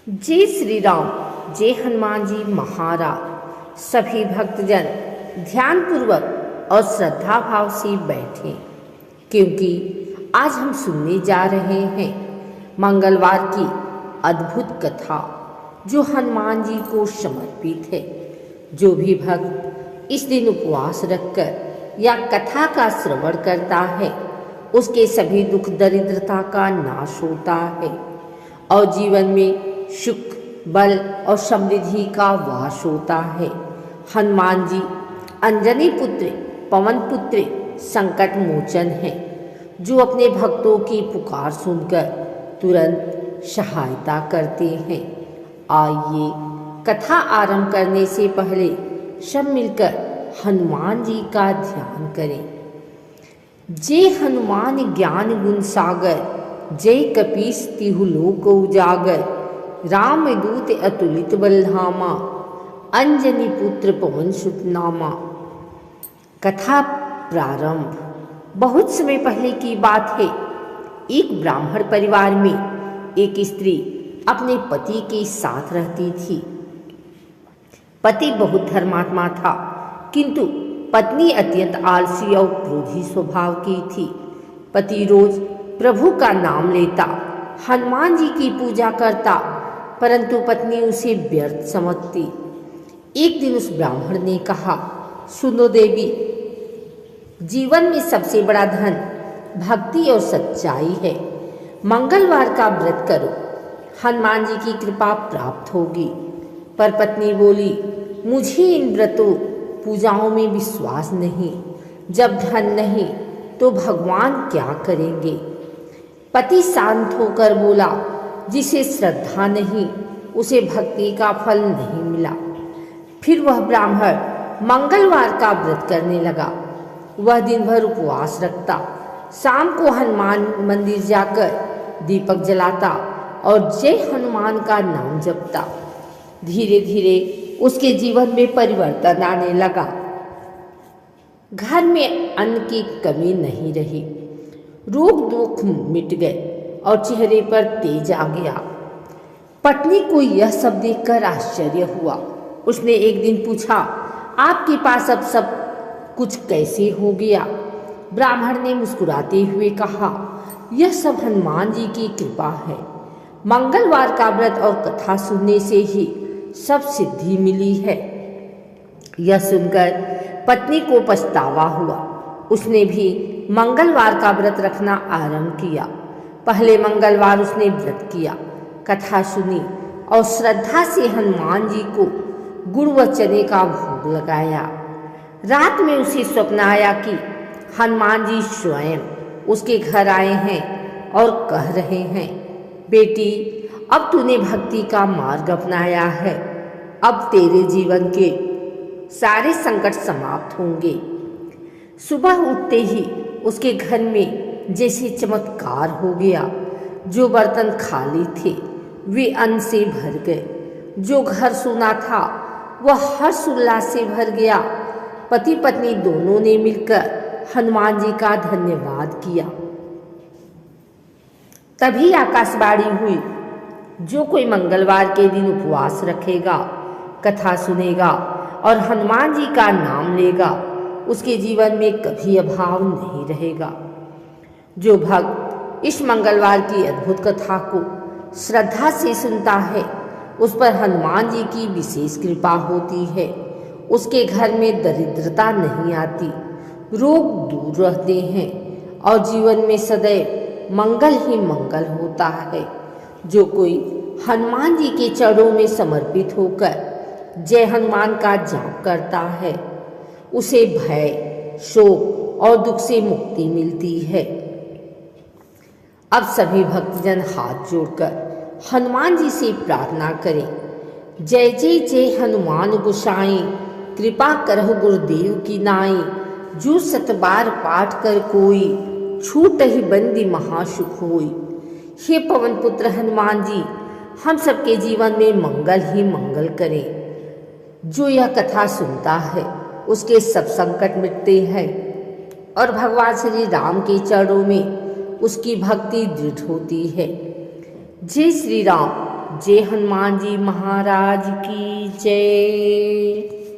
जय श्री राम। जय हनुमान जी महाराज। सभी भक्तजन ध्यान पूर्वक और श्रद्धा भाव से बैठें, क्योंकि आज हम सुनने जा रहे हैं मंगलवार की अद्भुत कथा जो हनुमान जी को समर्पित है। जो भी भक्त इस दिन उपवास रखकर या कथा का श्रवण करता है, उसके सभी दुख दरिद्रता का नाश होता है और जीवन में सुख, बल और समृद्धि का वास होता है। हनुमान जी अंजनी पुत्र, पवन पुत्र, संकट मोचन है, जो अपने भक्तों की पुकार सुनकर तुरंत सहायता करते हैं। आइए कथा आरंभ करने से पहले सब मिलकर हनुमान जी का ध्यान करें। जय हनुमान ज्ञान गुण सागर, जय कपीस तिहु लोक उजागर। राम दूत अतुलित बलधामा, अंजनी पुत्र पवन सुत नामा। कथा प्रारंभ। बहुत समय पहले की बात है। एक ब्राह्मण परिवार में एक स्त्री अपने पति के साथ रहती थी। पति बहुत धर्मात्मा था, किंतु पत्नी अत्यंत आलसी और क्रोधी स्वभाव की थी। पति रोज प्रभु का नाम लेता, हनुमान जी की पूजा करता, परंतु पत्नी उसे व्यर्थ समझती। एक दिन उस ब्राह्मण ने कहा, सुनो देवी, जीवन में सबसे बड़ा धन भक्ति और सच्चाई है। मंगलवार का व्रत करो, हनुमान जी की कृपा प्राप्त होगी। पर पत्नी बोली, मुझे इन व्रतों पूजाओं में विश्वास नहीं। जब धन नहीं तो भगवान क्या करेंगे। पति शांत होकर बोला, जिसे श्रद्धा नहीं उसे भक्ति का फल नहीं मिला। फिर वह ब्राह्मण मंगलवार का व्रत करने लगा। वह दिन भर उपवास रखता, शाम को हनुमान मंदिर जाकर दीपक जलाता और जय हनुमान का नाम जपता। धीरे धीरे उसके जीवन में परिवर्तन आने लगा। घर में अन्न की कमी नहीं रही, रोग दुख मिट गए और चेहरे पर तेज आ गया। पत्नी को यह सब देखकर आश्चर्य हुआ। उसने एक दिन पूछा, आपके पास अब सब कुछ कैसे हो गया। ब्राह्मण ने मुस्कुराते हुए कहा, यह सब हनुमान जी की कृपा है। मंगलवार का व्रत और कथा सुनने से ही सब सिद्धि मिली है। यह सुनकर पत्नी को पछतावा हुआ। उसने भी मंगलवार का व्रत रखना आरंभ किया। पहले मंगलवार उसने व्रत किया, कथा सुनी और श्रद्धा से हनुमान जी को गुड़ व चने का भोग लगाया। रात में उसे स्वप्न आया कि हनुमान जी स्वयं उसके घर आए हैं और कह रहे हैं, बेटी, अब तूने भक्ति का मार्ग अपनाया है, अब तेरे जीवन के सारे संकट समाप्त होंगे। सुबह उठते ही उसके घर में जैसे चमत्कार हो गया। जो बर्तन खाली थे वे अन्न से भर गए, जो घर सूना था वह हर्ष उल्लास से भर गया। पति पत्नी दोनों ने मिलकर हनुमान जी का धन्यवाद किया। तभी आकाशवाणी हुई, जो कोई मंगलवार के दिन उपवास रखेगा, कथा सुनेगा और हनुमान जी का नाम लेगा, उसके जीवन में कभी अभाव नहीं रहेगा। जो भक्त इस मंगलवार की अद्भुत कथा को श्रद्धा से सुनता है, उस पर हनुमान जी की विशेष कृपा होती है। उसके घर में दरिद्रता नहीं आती, रोग दूर रहते हैं और जीवन में सदैव मंगल ही मंगल होता है। जो कोई हनुमान जी के चरणों में समर्पित होकर जय हनुमान का जाप करता है, उसे भय, शोक और दुख से मुक्ति मिलती है। अब सभी भक्तजन हाथ जोड़कर हनुमान जी से प्रार्थना करें। जय जय जय हनुमान गोसाई, कृपा करहु गुरुदेव की नाई। जो सतबार पाठ कर कोई, छूट ही बंदी महासुख होई। हे पवन पुत्र हनुमान जी, हम सबके जीवन में मंगल ही मंगल करें। जो यह कथा सुनता है उसके सब संकट मिटते हैं और भगवान श्री राम के चरणों में उसकी भक्ति दृढ़ होती है। जय श्री राम। जय हनुमान जी महाराज की जय।